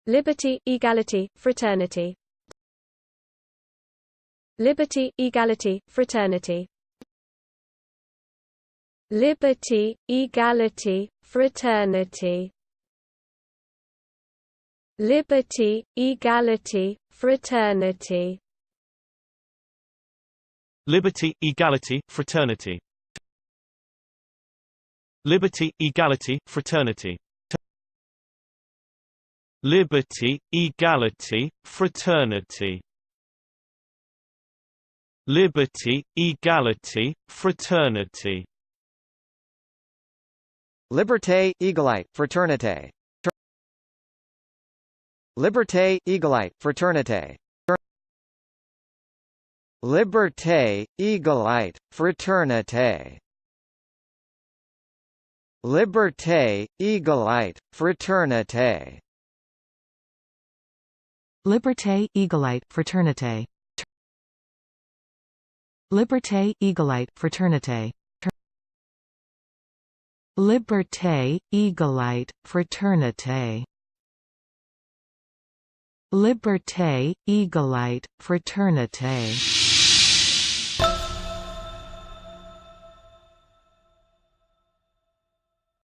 Liberté, Egalite, Fraternite. Liberté, Egalite, Fraternite. Liberté, Egalite, Fraternite. Liberté, Egalite, Fraternite. Liberty, equality, fraternity. Liberty, equality, fraternity. Liberty, equality, fraternity. Liberty, equality, fraternity. Liberte Egalite Fraternite. Liberte Egalite Fraternite. Liberte Egalite Fraternite. Liberte Egalite Fraternite. Liberte Egalite Fraternite. Liberte Egalite Fraternite. Liberte Egalite Fraternite. Liberte Egalite Fraternite.